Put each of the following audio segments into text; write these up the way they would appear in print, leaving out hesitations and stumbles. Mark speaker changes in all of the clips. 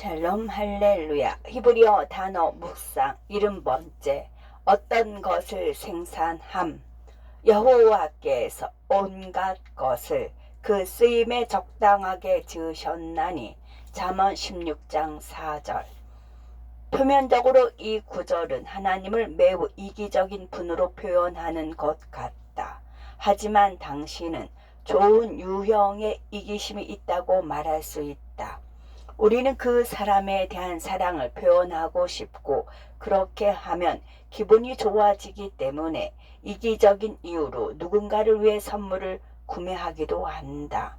Speaker 1: 샬롬 할렐루야. 히브리어 단어 묵상 70번째. 어떤 것을 생산함. 여호와께서 온갖 것을 그 쓰임에 적당하게 지으셨나니. 잠언 16장 4절. 표면적으로 이 구절은 하나님을 매우 이기적인 분으로 표현하는 것 같다. 하지만 당신은 좋은 유형의 이기심이 있다고 말할 수 있다. 우리는 그 사람에 대한 사랑을 표현하고 싶고 그렇게 하면 기분이 좋아지기 때문에 이기적인 이유로 누군가를 위해 선물을 구매하기도 한다.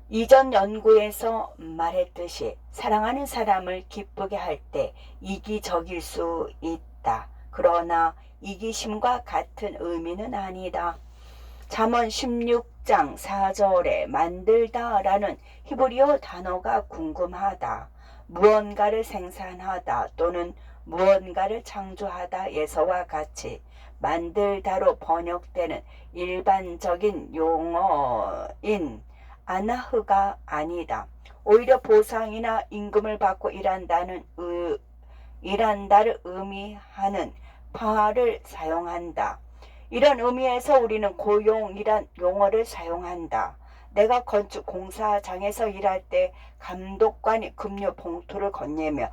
Speaker 1: 이전 연구에서 말했듯이 사랑하는 사람을 기쁘게 할 때 이기적일 수 있다. 그러나 이기심과 같은 의미는 아니다. 잠언 16장 4절에 만들다라는 히브리어 단어가 궁금하다. 무언가를 생산하다 또는 무언가를 창조하다에서와 같이 만들다로 번역되는 일반적인 용어인 아나흐가 아니다. 오히려 보상이나 임금을 받고 일한다를 의미하는 파를 사용한다. 이런 의미에서 우리는 고용이란 용어를 사용한다. 내가 건축 공사장에서 일할 때 감독관이 급료 봉투를 건네며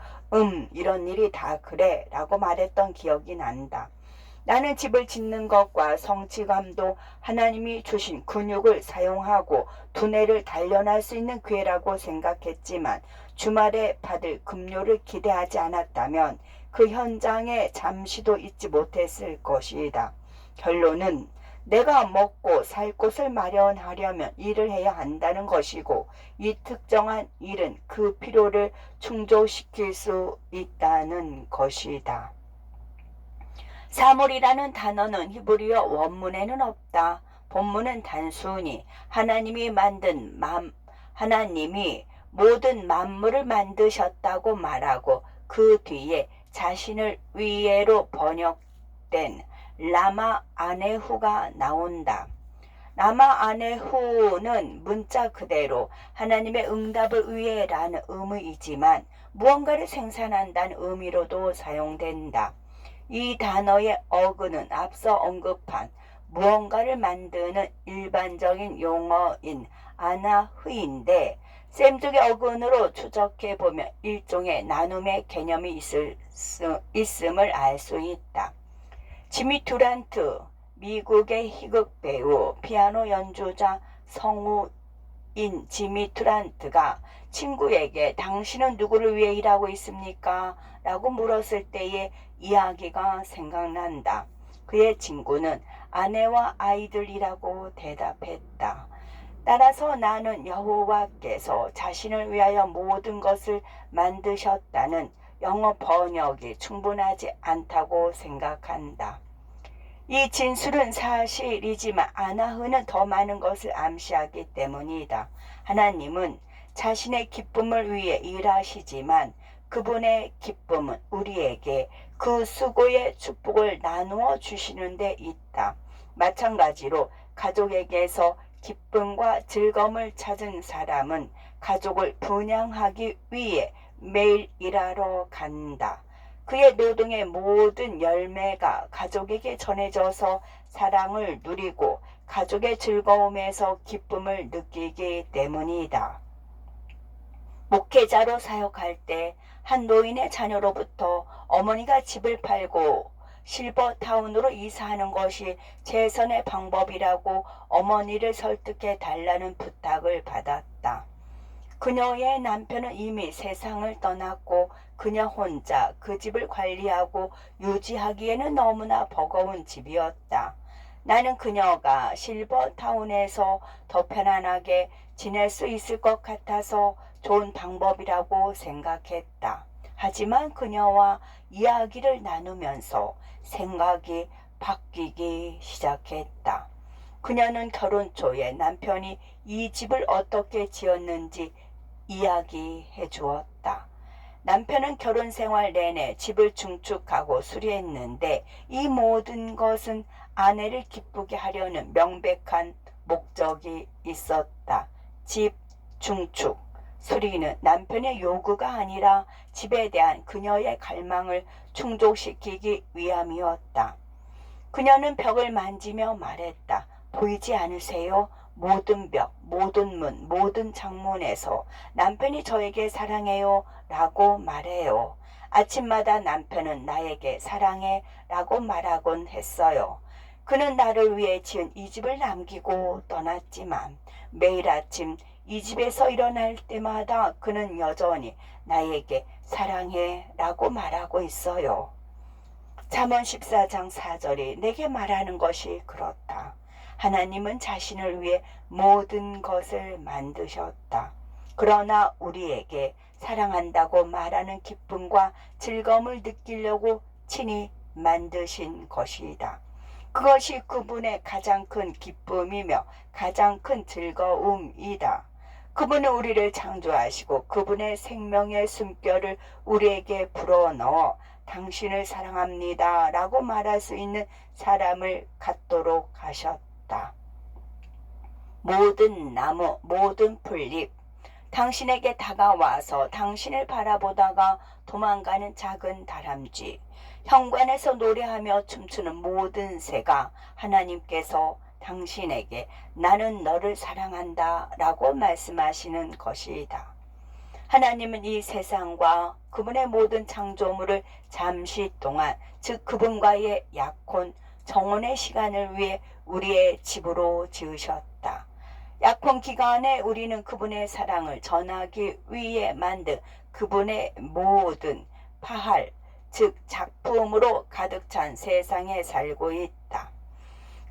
Speaker 1: 이런 일이 다 그래 라고 말했던 기억이 난다. 나는 집을 짓는 것과 성취감도 하나님이 주신 근육을 사용하고 두뇌를 단련할 수 있는 기회라고 생각했지만 주말에 받을 급료를 기대하지 않았다면 그 현장에 잠시도 있지 못했을 것이다. 결론은 내가 먹고 살 곳을 마련하려면 일을 해야 한다는 것이고 이 특정한 일은 그 필요를 충족시킬 수 있다는 것이다. 사물이라는 단어는 히브리어 원문에는 없다. 본문은 단순히 하나님이 모든 만물을 만드셨다고 말하고 그 뒤에 자신을 위에로 번역된 라마 아네후가 나온다. 라마 아네후는 문자 그대로 하나님의 응답을 위해라는 의미이지만 무언가를 생산한다는 의미로도 사용된다. 이 단어의 어근은 앞서 언급한 무언가를 만드는 일반적인 용어인 아나흐인데 셈족의 어근으로 추적해보면 일종의 나눔의 개념이 있음을 알 수 있다. 지미 듀란트, 미국의 희극 배우, 피아노 연주자 성우인 지미 듀란트가 친구에게 당신은 누구를 위해 일하고 있습니까? 라고 물었을 때의 이야기가 생각난다. 그의 친구는 아내와 아이들이라고 대답했다. 따라서 나는 여호와께서 자신을 위하여 모든 것을 만드셨다는 영어 번역이 충분하지 않다고 생각한다. 이 진술은 사실이지만 아나흐는 더 많은 것을 암시하기 때문이다. 하나님은 자신의 기쁨을 위해 일하시지만 그분의 기쁨은 우리에게 그 수고의 축복을 나누어 주시는 데 있다. 마찬가지로 가족에게서 기쁨과 즐거움을 찾은 사람은 가족을 분양하기 위해 매일 일하러 간다. 그의 노동의 모든 열매가 가족에게 전해져서 사랑을 누리고 가족의 즐거움에서 기쁨을 느끼기 때문이다. 목회자로 사역할 때 한 노인의 자녀로부터 어머니가 집을 팔고 실버타운으로 이사하는 것이 최선의 방법이라고 어머니를 설득해 달라는 부탁을 받았다. 그녀의 남편은 이미 세상을 떠났고 그녀 혼자 그 집을 관리하고 유지하기에는 너무나 버거운 집이었다. 나는 그녀가 실버타운에서 더 편안하게 지낼 수 있을 것 같아서 좋은 방법이라고 생각했다. 하지만 그녀와 이야기를 나누면서 생각이 바뀌기 시작했다. 그녀는 결혼 초에 남편이 이 집을 어떻게 지었는지 이야기해 주었다. 남편은 결혼 생활 내내 집을 증축하고 수리했는데 이 모든 것은 아내를 기쁘게 하려는 명백한 목적이 있었다. 집 증축, 수리는 남편의 요구가 아니라 집에 대한 그녀의 갈망을 충족시키기 위함이었다. 그녀는 벽을 만지며 말했다. 보이지 않으세요? 모든 벽, 모든 문, 모든 창문에서 남편이 저에게 사랑해요 라고 말해요. 아침마다 남편은 나에게 사랑해 라고 말하곤 했어요. 그는 나를 위해 지은 이 집을 남기고 떠났지만 매일 아침 이 집에서 일어날 때마다 그는 여전히 나에게 사랑해 라고 말하고 있어요. 잠언 14장 4절이 내게 말하는 것이 그렇다. 하나님은 자신을 위해 모든 것을 만드셨다. 그러나 우리에게 사랑한다고 말하는 기쁨과 즐거움을 느끼려고 친히 만드신 것이다. 그것이 그분의 가장 큰 기쁨이며 가장 큰 즐거움이다. 그분은 우리를 창조하시고 그분의 생명의 숨결을 우리에게 불어넣어 당신을 사랑합니다 라고 말할 수 있는 사람을 갖도록 하셨다. 모든 나무, 모든 풀잎, 당신에게 다가와서 당신을 바라보다가 도망가는 작은 다람쥐, 현관에서 노래하며 춤추는 모든 새가 하나님께서 당신에게 나는 너를 사랑한다 라고 말씀하시는 것이다. 하나님은 이 세상과 그분의 모든 창조물을 잠시 동안, 즉 그분과의 약혼, 정혼의 시간을 위해 우리의 집으로 지으셨다. 약혼 기간에 우리는 그분의 사랑을 전하기 위해 만든 그분의 모든 파할, 즉 작품으로 가득 찬 세상에 살고 있다.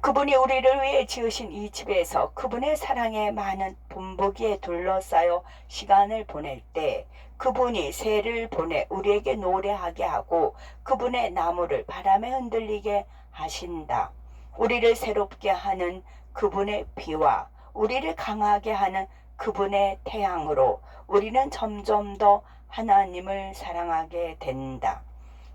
Speaker 1: 그분이 우리를 위해 지으신 이 집에서 그분의 사랑에 많은 본보기에 둘러싸여 시간을 보낼 때 그분이 새를 보내 우리에게 노래하게 하고 그분의 나무를 바람에 흔들리게 하신다. 우리를 새롭게 하는 그분의 비와 우리를 강하게 하는 그분의 태양으로 우리는 점점 더 하나님을 사랑하게 된다.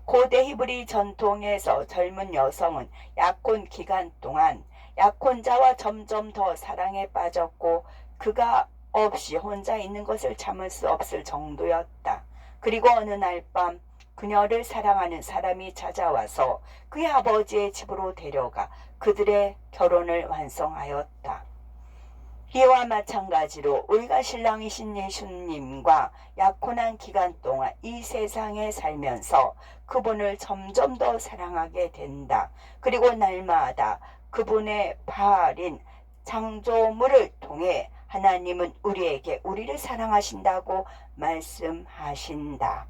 Speaker 1: 고대 히브리 전통에서 젊은 여성은 약혼 기간 동안 약혼자와 점점 더 사랑에 빠졌고 그가 없이 혼자 있는 것을 참을 수 없을 정도였다. 그리고 어느 날 밤 그녀를 사랑하는 사람이 찾아와서 그의 아버지의 집으로 데려가 그들의 결혼을 완성하였다. 이와 마찬가지로 우리가 신랑이신 예수님과 약혼한 기간 동안 이 세상에 살면서 그분을 점점 더 사랑하게 된다. 그리고 날마다 그분의 발인 창조물을 통해 하나님은 우리에게 우리를 사랑하신다고 말씀하신다.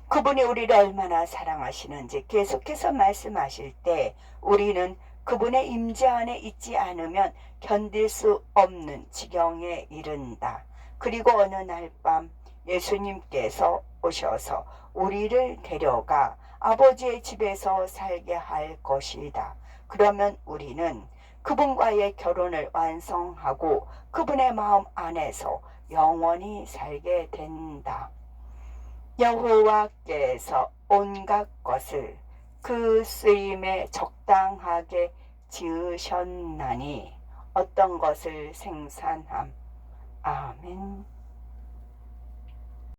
Speaker 1: 그분이 우리를 얼마나 사랑하시는지 계속해서 말씀하실 때 우리는 그분의 임재 안에 있지 않으면 견딜 수 없는 지경에 이른다. 그리고 어느 날 밤 예수님께서 오셔서 우리를 데려가 아버지의 집에서 살게 할 것이다. 그러면 우리는 그분과의 결혼을 완성하고 그분의 마음 안에서 영원히 살게 된다. 여호와께서 온갖 것을 그 쓰임에 적당하게 지으셨나니 어떤 것을 생산함. 아멘.